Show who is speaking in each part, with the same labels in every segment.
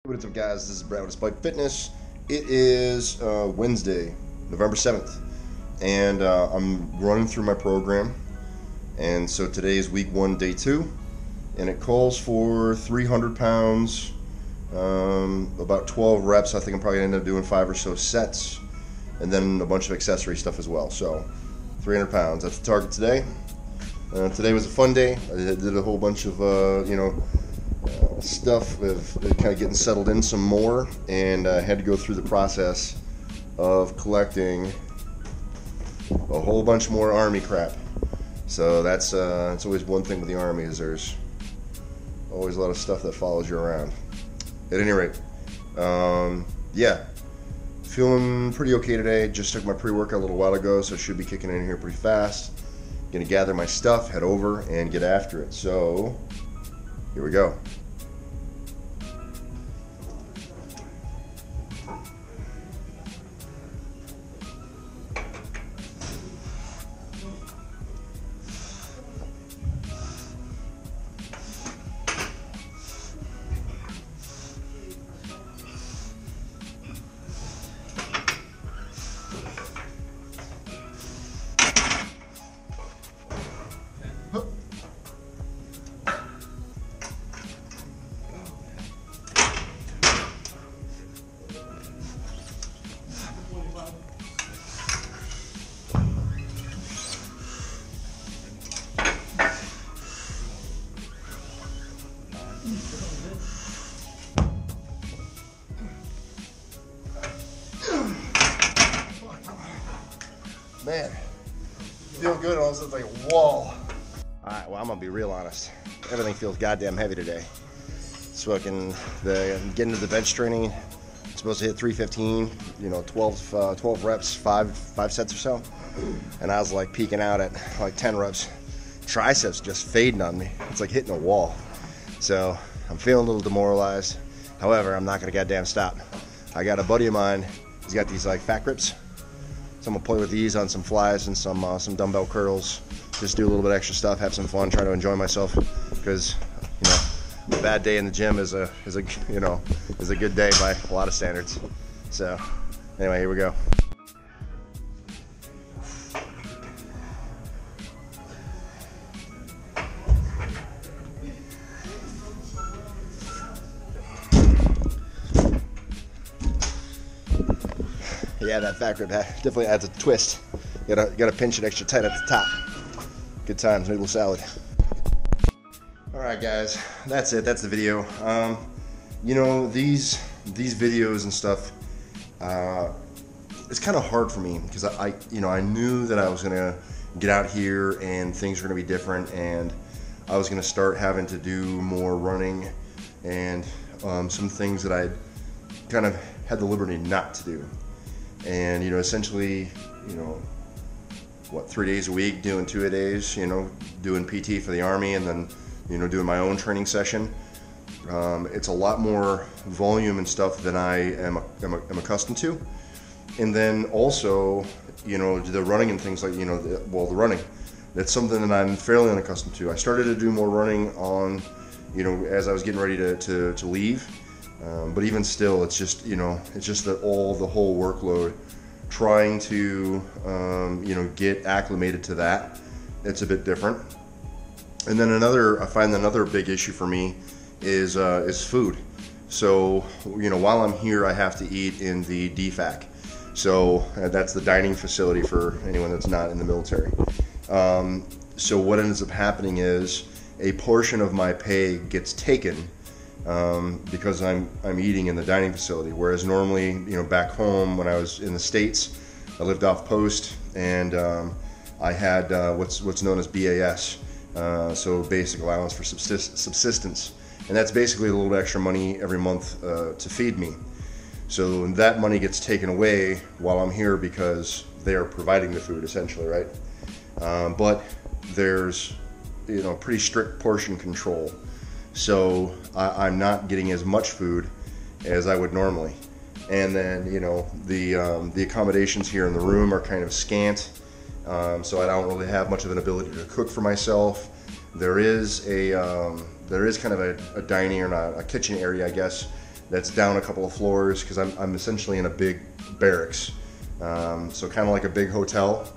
Speaker 1: What's up, guys? This is Brad with Spike Fitness. It is Wednesday, November 7th, and I'm running through my program. And so today is week 1, day 2, and it calls for 300 pounds, about 12 reps. I think I'm probably going to end up doing 5 or so sets, and then a bunch of accessory stuff as well. So 300 pounds, that's the target today. Today was a fun day. I did a whole bunch of, stuff with kind of getting settled in some more, and I had to go through the process of collecting a whole bunch more Army crap. So that's it's always one thing with the Army, is there's always a lot of stuff that follows you around. At any rate, yeah, feeling pretty okay today. Just took my pre-workout a little while ago, so I should be kicking in here pretty fast. Gonna gather my stuff, head over, and get after it. So here we go. Man, feel good, all of a sudden it's like a wall. Alright, well, I'm gonna be real honest. Everything feels goddamn heavy today. So getting to the bench training, I'm supposed to hit 315, 12 reps, five sets or so. And I was like peaking out at like 10 reps. Triceps just fading on me. It's like hitting a wall. So I'm feeling a little demoralized. However, I'm not gonna goddamn stop. I got a buddy of mine, he's got these like fat grips. So I'm gonna play with these on some flies and some dumbbell curls. Just do a little bit extra stuff, have some fun, try to enjoy myself, because a bad day in the gym is a good day by a lot of standards. So anyway, here we go. Yeah, that fat grip definitely adds a twist. You gotta pinch it extra tight at the top. Good times, noodle salad. All right, guys, that's it. That's the video. These videos and stuff. It's kind of hard for me because I knew that I was gonna get out here and things were gonna be different, and I was gonna start having to do more running and some things that I kind of had the liberty not to do. And essentially, 3 days a week, doing 2-a-days, doing PT for the Army, and then doing my own training session. It's a lot more volume and stuff than I am accustomed to. And then also, the running and things like the running, that's something that I'm fairly unaccustomed to. I started to do more running on as I was getting ready to leave. But even still, it's just the whole workload, trying to get acclimated to that. It's a bit different. And then I find another big issue for me is food. So while I'm here, I have to eat in the DFAC. So that's the dining facility for anyone that's not in the military. So what ends up happening is a portion of my pay gets taken because I'm eating in the dining facility, whereas normally, back home when I was in the States, I lived off post, and I had what's known as BAS, so basic allowance for subsistence, and that's basically a little bit extra money every month to feed me. So that money gets taken away while I'm here because they are providing the food, essentially, right? But there's pretty strict portion control. So I'm not getting as much food as I would normally. And then, the accommodations here in the room are kind of scant. So I don't really have much of an ability to cook for myself. There is kind of a dining, or not a kitchen area, I guess, that's down a couple of floors, because I'm essentially in a big barracks, so kind of like a big hotel.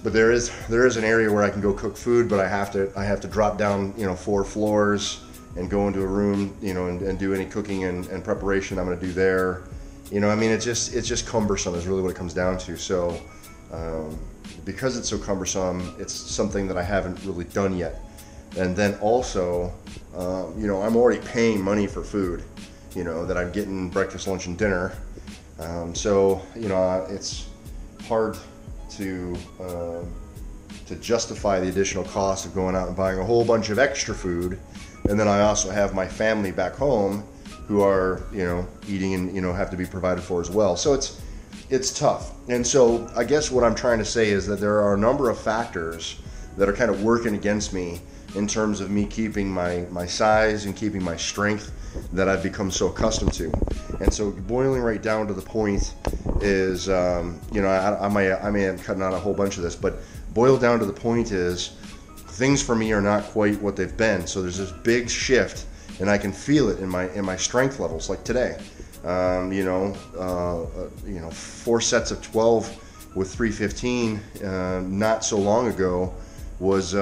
Speaker 1: But there is an area where I can go cook food, but I have to drop down 4 floors and go into a room, and do any cooking and preparation I'm going to do there. I mean, it's just cumbersome is really what it comes down to. So because it's so cumbersome, it's something that I haven't really done yet. And then also, I'm already paying money for food, that I'm getting breakfast, lunch, and dinner. So it's hard to justify the additional cost of going out and buying a whole bunch of extra food. And then I also have my family back home who are, eating and, have to be provided for as well. So it's tough. And so I guess what I'm trying to say is that there are a number of factors that are kind of working against me in terms of me keeping my size and keeping my strength that I've become so accustomed to. And so boiling right down to the point is, I may have cutting out a whole bunch of this, but boiled down to the point is things for me are not quite what they've been. So there's this big shift, and I can feel it in my strength levels. Like today, 4 sets of 12 with 315 not so long ago was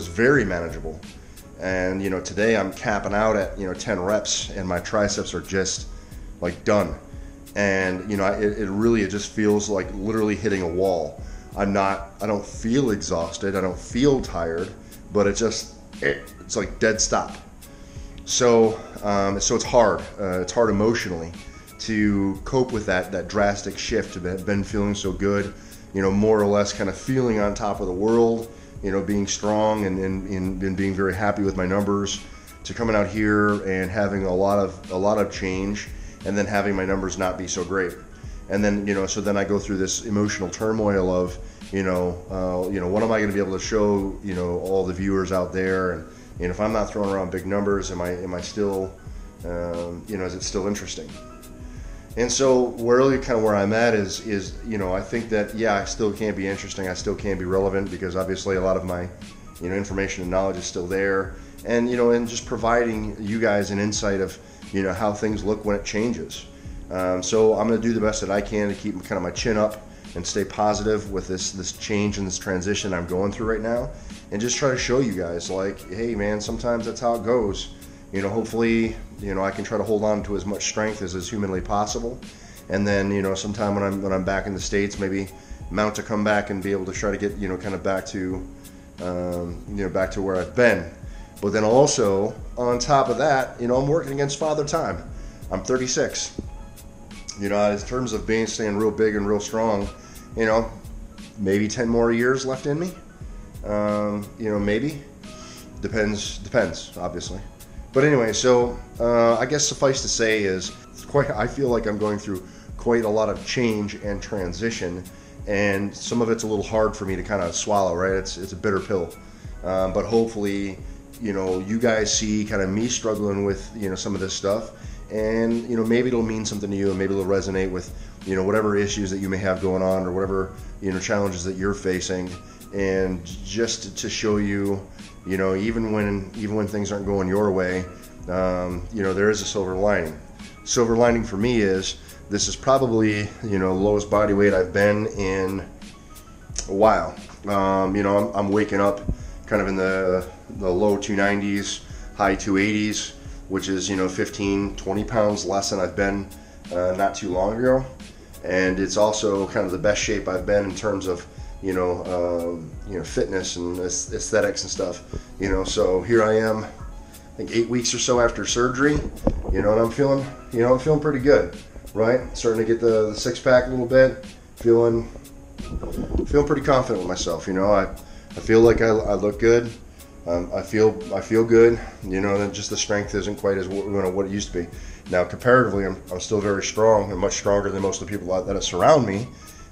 Speaker 1: very manageable. And today I'm capping out at 10 reps, and my triceps are just like done. And it just feels like literally hitting a wall. I don't feel exhausted, I don't feel tired, but it's like dead stop. So it's hard. It's hard emotionally to cope with that drastic shift. I've been feeling so good, more or less kind of feeling on top of the world, being strong and being very happy with my numbers, to coming out here and having a lot of change, and then having my numbers not be so great. And then, so then I go through this emotional turmoil of, what am I going to be able to show, all the viewers out there? And if I'm not throwing around big numbers, am I still, is it still interesting? And so really kind of where I'm at is I think that, I still can be interesting. I still can be relevant, because obviously a lot of my, information and knowledge is still there. And, and just providing you guys an insight of, how things look when it changes. So I'm going to do the best that I can to keep kind of my chin up and stay positive with this change and this transition I'm going through right now, and just try to show you guys, like, hey man, sometimes that's how it goes. Hopefully, I can try to hold on to as much strength as is humanly possible, and then sometime when I'm back in the States, maybe mount to come back and be able to try to get kind of back to back to where I've been. But then also on top of that, I'm working against Father Time. I'm 36. In terms of staying real big and real strong, maybe 10 more years left in me. Maybe. Depends, obviously. But anyway, so I guess suffice to say is I feel like I'm going through quite a lot of change and transition, and some of it's a little hard for me to kind of swallow, right? It's a bitter pill. But hopefully, you guys see kind of me struggling with, some of this stuff. And maybe it'll mean something to you, and maybe it'll resonate with whatever issues that you may have going on, or whatever challenges that you're facing. And just to show you, even when things aren't going your way, there is a silver lining. Silver lining for me is this is probably lowest body weight I've been in a while. I'm waking up kind of in the low 290s, high 280s. Which is 15-20 pounds less than I've been not too long ago, and it's also kind of the best shape I've been in terms of fitness and aesthetics and stuff. So here I am, I think 8 weeks or so after surgery, and I'm feeling pretty good, right? Starting to get the six pack a little bit, feeling pretty confident with myself. I feel like I look good. I feel good, and just the strength isn't quite as what it used to be. Now, comparatively, I'm still very strong and much stronger than most of the people that surround me.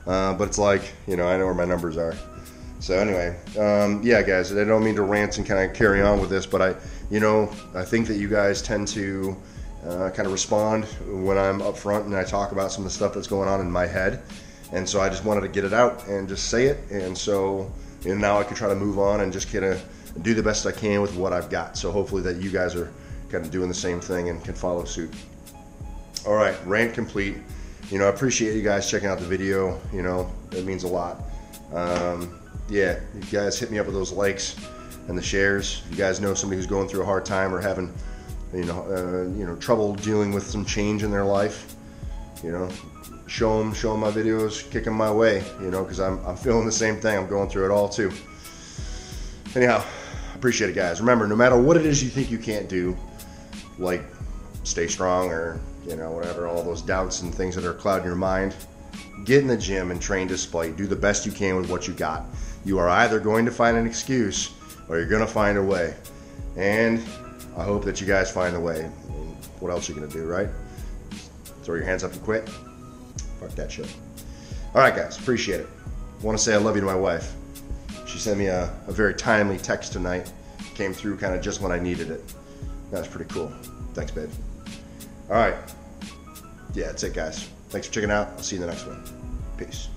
Speaker 1: But it's like, I know where my numbers are. So anyway, guys, I don't mean to rant and kind of carry on with this, but I think that you guys tend to kind of respond when I'm up front and I talk about some of the stuff that's going on in my head. And so I just wanted to get it out and just say it. And so now I can try to move on and just kind of do the best I can with what I've got. So hopefully that you guys are kind of doing the same thing and can follow suit. All right, rant complete. You know, I appreciate you guys checking out the video. You know, it means a lot. Yeah, you guys hit me up with those likes and the shares. If you guys know somebody who's going through a hard time or having, you know, trouble dealing with some change in their life, you know, show them my videos, kick them my way, you know, because I'm feeling the same thing. I'm going through it all too. Anyhow, appreciate it, guys. Remember, no matter what it is you think you can't do, like stay strong or, you know, whatever, all those doubts and things that are clouding your mind, get in the gym and train despite. Do the best you can with what you got. You are either going to find an excuse or you're going to find a way. And I hope that you guys find a way. I mean, what else are you going to do, right? Throw your hands up and quit? Fuck that shit. All right, guys, appreciate it. I want to say I love you to my wife. She sent me a very timely text tonight. Came through kind of just when I needed it. That was pretty cool. Thanks, babe. All right. Yeah, that's it, guys. Thanks for checking out. I'll see you in the next one. Peace.